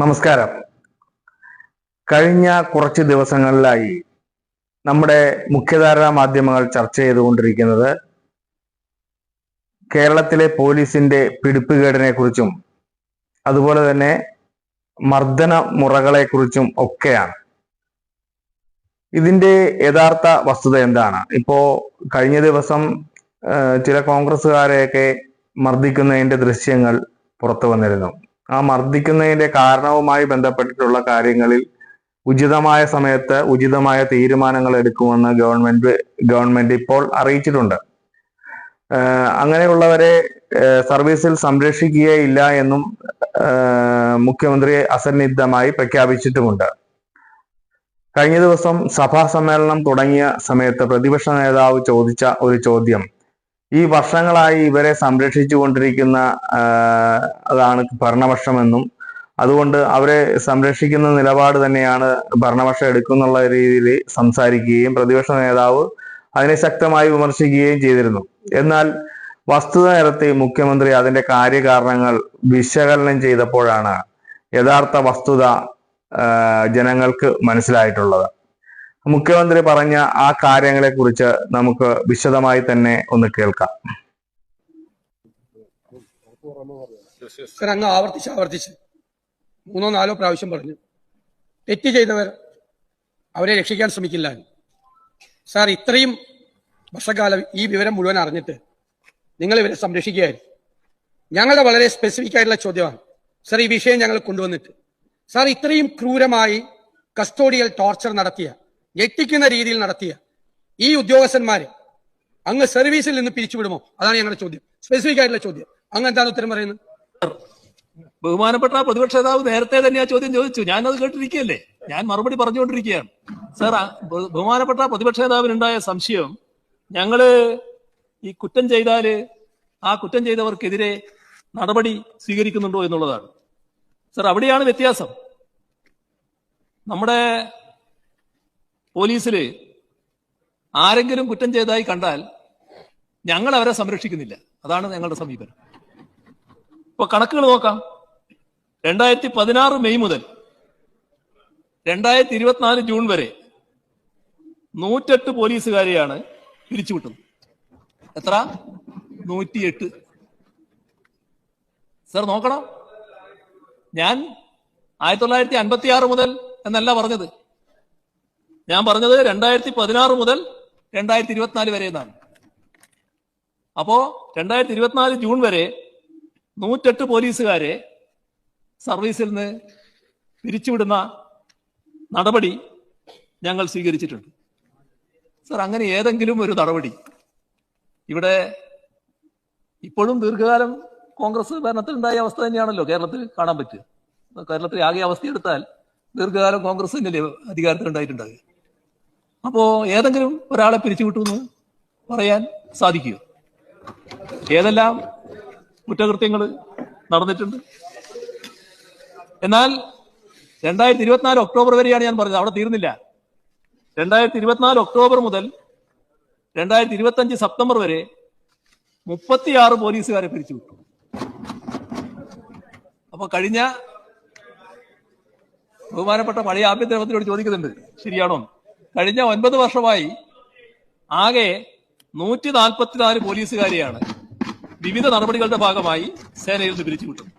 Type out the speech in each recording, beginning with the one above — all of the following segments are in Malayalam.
നമസ്കാരം. കഴിഞ്ഞ കുറച്ച് ദിവസങ്ങളിലായി നമ്മുടെ മുഖ്യധാരാ മാധ്യമങ്ങൾ ചർച്ച ചെയ്തുകൊണ്ടിരിക്കുന്നത് കേരളത്തിലെ പോലീസിന്റെ പിടിപ്പുകേടിനെ കുറിച്ചും അതുപോലെ തന്നെ മർദ്ദന മുറകളെ കുറിച്ചും ഒക്കെയാണ്. ഇതിന്റെ യഥാർത്ഥ വസ്തുത എന്താണ്? ഇപ്പോ കഴിഞ്ഞ ദിവസം ചില കോൺഗ്രസ്സുകാരെയൊക്കെ മർദ്ദിക്കുന്നതിന്റെ ദൃശ്യങ്ങൾ പുറത്തു വന്നിരുന്നു. ആ മർദ്ദിക്കുന്നതിന്റെ കാരണവുമായി ബന്ധപ്പെട്ടിട്ടുള്ള കാര്യങ്ങളിൽ ഉചിതമായ സമയത്ത് ഉചിതമായ തീരുമാനങ്ങൾ എടുക്കുമെന്ന് ഗവൺമെന്റ് ഇപ്പോൾ അറിയിച്ചിട്ടുണ്ട്. അങ്ങനെയുള്ളവരെ സർവീസിൽ സംരക്ഷിക്കുകയില്ല എന്നും മുഖ്യമന്ത്രി അസന്നിഗ്ധമായി പ്രഖ്യാപിച്ചിട്ടുമുണ്ട്. കഴിഞ്ഞ ദിവസം സഭാ സമ്മേളനം തുടങ്ങിയ സമയത്ത് പ്രതിപക്ഷ നേതാവ് ചോദിച്ച ഒരു ചോദ്യം, ഈ വർഷങ്ങളായി ഇവരെ സംരക്ഷിച്ചു കൊണ്ടിരിക്കുന്ന അതാണ് ഭരണപക്ഷമെന്നും അതുകൊണ്ട് അവരെ സംരക്ഷിക്കുന്ന നിലപാട് തന്നെയാണ് ഭരണപക്ഷം എടുക്കുന്നുള്ള രീതിയിൽ സംസാരിക്കുകയും പ്രതിപക്ഷ നേതാവ് അതിനെ ശക്തമായി വിമർശിക്കുകയും ചെയ്തിരുന്നു. എന്നാൽ വസ്തുത നിരത്തി മുഖ്യമന്ത്രി അതിന്റെ കാര്യകാരണങ്ങൾ വിശകലനം ചെയ്തപ്പോഴാണ് യഥാർത്ഥ വസ്തുത ജനങ്ങൾക്ക് മനസ്സിലായിട്ടുള്ളത്. മുഖ്യമന്ത്രി പറഞ്ഞ ആ കാര്യങ്ങളെ കുറിച്ച് നമുക്ക് വിശദമായി തന്നെ ഒന്ന് കേൾക്കാം. അങ്ങ് ആവർത്തിച്ച് 3-4 പ്രാവശ്യം പറഞ്ഞു തെറ്റ് ചെയ്തവർ അവരെ രക്ഷിക്കാൻ ശ്രമിക്കില്ല. സാർ, ഇത്രയും വർഷക്കാലം ഈ വിവരം മുഴുവൻ അറിഞ്ഞിട്ട് നിങ്ങൾ ഇവരെ സംരക്ഷിക്കുകയായിരുന്നു. ഞങ്ങളുടെ വളരെ സ്പെസിഫിക് ആയിട്ടുള്ള ചോദ്യമാണ് സാർ, ഈ വിഷയം ഞങ്ങൾ കൊണ്ടുവന്നിട്ട് സാർ ഇത്രയും ക്രൂരമായി കസ്റ്റോഡിയൽ ടോർച്ചർ നടത്തിയ, ഞെട്ടിക്കുന്ന രീതിയിൽ നടത്തിയ ഈ ഉദ്യോഗസ്ഥന്മാരെ അങ്ങ് സർവീസിൽ നിന്ന് പിരിച്ചുവിടുമോ? അതാണ് ഞങ്ങളുടെ ചോദ്യം, സ്പെസിഫിക് ആയിട്ടുള്ള ചോദ്യം. അങ്ങ് എന്താണ് ഉത്തരം പറയുന്നത്? ബഹുമാനപ്പെട്ട പ്രതിപക്ഷ നേതാവ് നേരത്തെ തന്നെ ആ ചോദ്യം ചോദിച്ചു. ഞാനത് കേട്ടിരിക്കുകയല്ലേ, ഞാൻ മറുപടി പറഞ്ഞുകൊണ്ടിരിക്കുകയാണ്. സാർ, ബഹുമാനപ്പെട്ട പ്രതിപക്ഷ നേതാവിനുണ്ടായ സംശയം ഞങ്ങള് ഈ കുറ്റം ചെയ്താല് ആ കുറ്റം ചെയ്തവർക്കെതിരെ നടപടി സ്വീകരിക്കുന്നുണ്ടോ എന്നുള്ളതാണ്. സാർ, അവിടെയാണ് വ്യത്യാസം. നമ്മുടെ പോലീസില് ആരെങ്കിലും കുറ്റം ചെയ്തതായി കണ്ടാൽ ഞങ്ങൾ അവരെ സംരക്ഷിക്കുന്നില്ല. അതാണ് ഞങ്ങളുടെ സമീപനം. ഇപ്പൊ കണക്കുകൾ നോക്കാം. 2016 മെയ് മുതൽ 2024 ജൂൺ വരെ 108 പോലീസുകാരെയാണ് പിരിച്ചുവിട്ടത്. എത്ര? 108. സർ നോക്കണം, ഞാൻ 1956 മുതൽ എന്നല്ല പറഞ്ഞത്. ഞാൻ പറഞ്ഞത് 2016 മുതൽ 2024 വരെ എന്നാണ്. അപ്പോ 2024 ജൂൺ വരെ 108 പോലീസുകാരെ സർവീസിൽ നിന്ന് പിരിച്ചുവിടുന്ന നടപടി ഞങ്ങൾ സ്വീകരിച്ചിട്ടുണ്ട്. സർ, അങ്ങനെ ഏതെങ്കിലും ഒരു നടപടി ഇവിടെ ഇപ്പോഴും ദീർഘകാലം കോൺഗ്രസ് ഭരണത്തിലുണ്ടായ അവസ്ഥ തന്നെയാണല്ലോ കേരളത്തിൽ കാണാൻ പറ്റുക. കേരളത്തിൽ ആകെ അവസ്ഥയെടുത്താൽ ദീർഘകാലം കോൺഗ്രസ് തന്നെയല്ലേ അധികാരത്തിലുണ്ടായിട്ടുണ്ടാകുക. അപ്പോ ഏതെങ്കിലും ഒരാളെ പിരിച്ചുവിട്ടു എന്ന് പറയാൻ സാധിക്കുമോ? ഏതെല്ലാം കുറ്റകൃത്യങ്ങൾ നടന്നിട്ടുണ്ട്? എന്നാൽ 2024 ഒക്ടോബർ വരെയാണ് ഞാൻ പറഞ്ഞത്, അവിടെ തീർന്നില്ല. 2024 ഒക്ടോബർ മുതൽ 2025 സെപ്റ്റംബർ വരെ 36 പോലീസുകാരെ പിരിച്ചുവിട്ടു. അപ്പൊ കഴിഞ്ഞ ബഹുമാനപ്പെട്ട പഴയ ആഭ്യന്തരമന്ത്രിയോട് ചോദിക്കുന്നുണ്ട്, ശരിയാണോ? കഴിഞ്ഞ 9 വർഷമായി ആകെ 144 പോലീസുകാരെയാണ് വിവിധ നടപടികളുടെ ഭാഗമായി സേനയിൽ നിന്ന് പിരിച്ചുവിട്ടത്.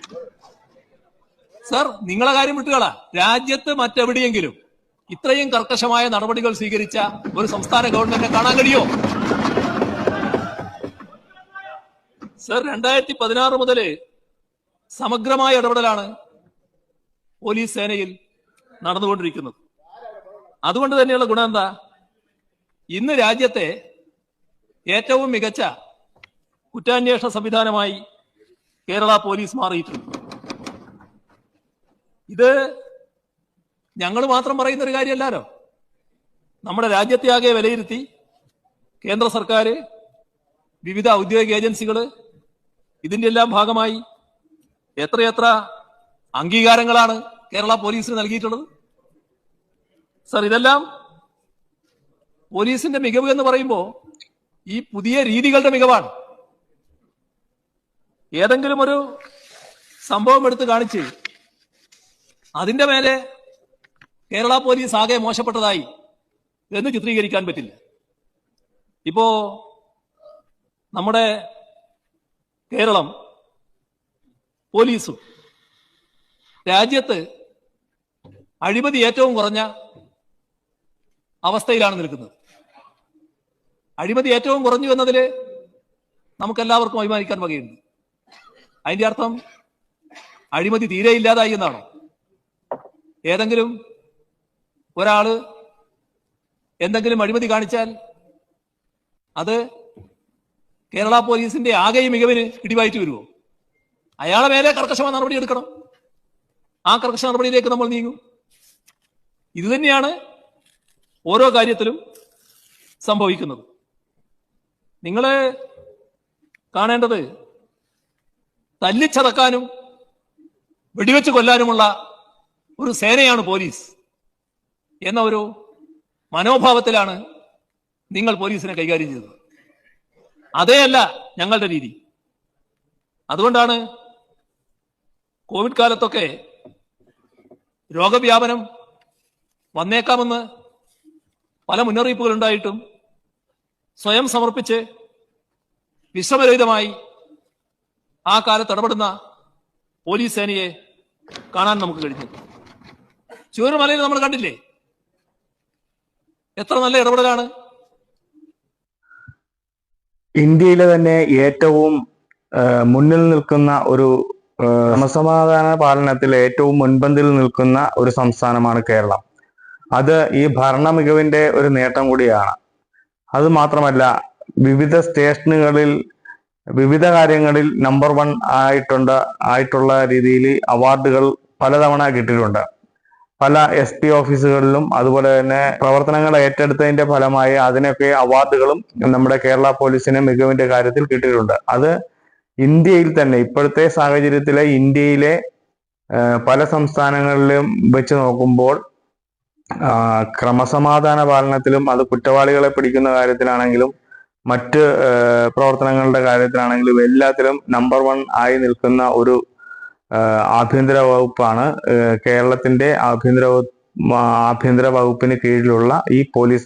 സർ, നിങ്ങളെ കാര്യം വിട്ടുകളാ, രാജ്യത്ത് മറ്റെവിടെയെങ്കിലും ഇത്രയും കർക്കശമായ നടപടികൾ സ്വീകരിച്ച ഒരു സംസ്ഥാന ഗവൺമെന്റിനെ കാണാൻ കഴിയോ? സർ, 2016 മുതൽ സമഗ്രമായ ഇടപെടലാണ് പോലീസ് സേനയിൽ നടന്നുകൊണ്ടിരിക്കുന്നത്. അതുകൊണ്ട് തന്നെയുള്ള ഗുണം എന്താ? ഇന്ന് രാജ്യത്തെ ഏറ്റവും മികച്ച കുറ്റാന്വേഷണ സംവിധാനമായി കേരള പോലീസ് മാറിയിട്ടുണ്ട്. ഇത് ഞങ്ങൾ മാത്രം പറയുന്ന ഒരു കാര്യമല്ലല്ലോ. നമ്മുടെ രാജ്യത്തെ ആകെ വിലയിരുത്തി കേന്ദ്ര സർക്കാർ, വിവിധ ഔദ്യോഗിക ഏജൻസികൾ ഇതിന്റെ എല്ലാം ഭാഗമായി എത്രയെത്ര അംഗീകാരങ്ങളാണ് കേരള പോലീസിന് നൽകിയിട്ടുള്ളത്. സർ, ഇതെല്ലാം പോലീസിന്റെ മികവ് എന്ന് പറയുമ്പോൾ ഈ പുതിയ രീതികളുടെ മികവാണ്. ഏതെങ്കിലും ഒരു സംഭവം എടുത്ത് കാണിച്ച് അതിന്റെ മേലെ കേരള പോലീസ് ആകെ മോശപ്പെട്ടതായി എന്ന് ചിത്രീകരിക്കാൻ പറ്റില്ല. ഇപ്പോ നമ്മുടെ കേരളം പോലീസും രാജ്യത്ത് അഴിമതി ഏറ്റവും കുറഞ്ഞ അവസ്ഥയിലാണ് നിൽക്കുന്നത്. അഴിമതി ഏറ്റവും കുറഞ്ഞു എന്നതിൽ നമുക്കെല്ലാവർക്കും അഭിമാനിക്കാൻ വകയുണ്ട്. അതിന്റെ അർത്ഥം അഴിമതി തീരെ ഇല്ലാതായി എന്നാണോ? ഏതെങ്കിലും ഒരാള് എന്തെങ്കിലും അഴിമതി കാണിച്ചാൽ അത് കേരള പോലീസിന്റെ ആകെ മികവിന് ഇടിവായിട്ട് വരുമോ? അയാളെ മേലെ കർക്കശമായ നടപടി എടുക്കണം. ആ കർക്കശ നടപടിയിലേക്ക് നമ്മൾ നീങ്ങും. ഇതുതന്നെയാണ് ഓരോ കാര്യത്തിലും സംഭവിക്കുന്നത്. നിങ്ങൾ കാണേണ്ടത് തല്ലിച്ചതക്കാനും വെടിവെച്ച് കൊല്ലാനുമുള്ള ഒരു സേനയാണ് പോലീസ് എന്ന ഒരു മനോഭാവത്തിലാണ് നിങ്ങൾ പോലീസിനെ കൈകാര്യം ചെയ്തത്. അതേയല്ല ഞങ്ങളുടെ രീതി. അതുകൊണ്ടാണ് കോവിഡ് കാലത്തൊക്കെ രോഗവ്യാപനം വന്നേക്കാമെന്ന് പല മുന്നറിയിപ്പുകൾ ഉണ്ടായിട്ടും സ്വയം സമർപ്പിച്ച് വിശ്രമരഹിതമായി ആ കാലത്ത് ഇടപെടുന്ന പോലീസ് സേനയെ കാണാൻ നമുക്ക് കഴിഞ്ഞു. ചൂരൽമലയിൽ നമ്മൾ കണ്ടില്ലേ എത്ര നല്ല ഇടപെടലാണ്. ഇന്ത്യയിലെ തന്നെ ഏറ്റവും മുന്നിൽ നിൽക്കുന്ന ഒരു ക്രമസമാധാന പാലനത്തിൽ ഏറ്റവും മുൻപന്തിയിൽ നിൽക്കുന്ന ഒരു സംസ്ഥാനമാണ് കേരളം. അത് ഈ ഭരണ മികവിന്റെ ഒരു നേട്ടം കൂടിയാണ്. അത് മാത്രമല്ല, വിവിധ സ്റ്റേഷനുകളിൽ വിവിധ കാര്യങ്ങളിൽ നമ്പർ 1 ആയിട്ടുള്ള രീതിയിൽ അവാർഡുകൾ പലതവണ കിട്ടിയിട്ടുണ്ട്. പല SP ഓഫീസുകളിലും അതുപോലെ തന്നെ പ്രവർത്തനങ്ങൾ ഏറ്റെടുത്തതിന്റെ ഫലമായി അതിനൊക്കെ അവാർഡുകളും നമ്മുടെ കേരള പോലീസിന് മികവിന്റെ കാര്യത്തിൽ കിട്ടിയിട്ടുണ്ട്. അത് ഇന്ത്യയിൽ തന്നെ ഇപ്പോഴത്തെ സാഹചര്യത്തിലെ ഇന്ത്യയിലെ പല സംസ്ഥാനങ്ങളിലും വെച്ച് നോക്കുമ്പോൾ ക്രമസമാധാന പാലനത്തിലും അത് കുറ്റവാളികളെ പിടിക്കുന്ന കാര്യത്തിലാണെങ്കിലും മറ്റ് പ്രവർത്തനങ്ങളുടെ കാര്യത്തിലാണെങ്കിലും എല്ലാത്തിലും നമ്പർ 1 ആയി നിൽക്കുന്ന ഒരു ആഭ്യന്തര വകുപ്പാണ് കേരളത്തിന്റെ ആഭ്യന്തര വകുപ്പിന് കീഴിലുള്ള ഈ പോലീസ്